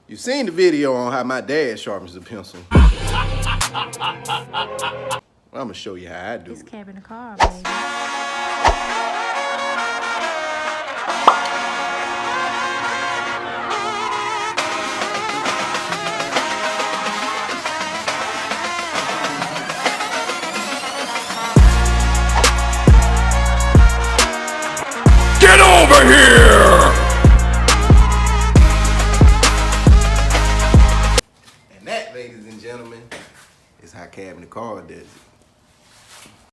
You've seen the video on how my dad sharpens the pencil. Well, I'm gonna show you how I do It's it. cab in the car, baby. Get over here! And that, ladies and gentlemen, is how cab in the car does it.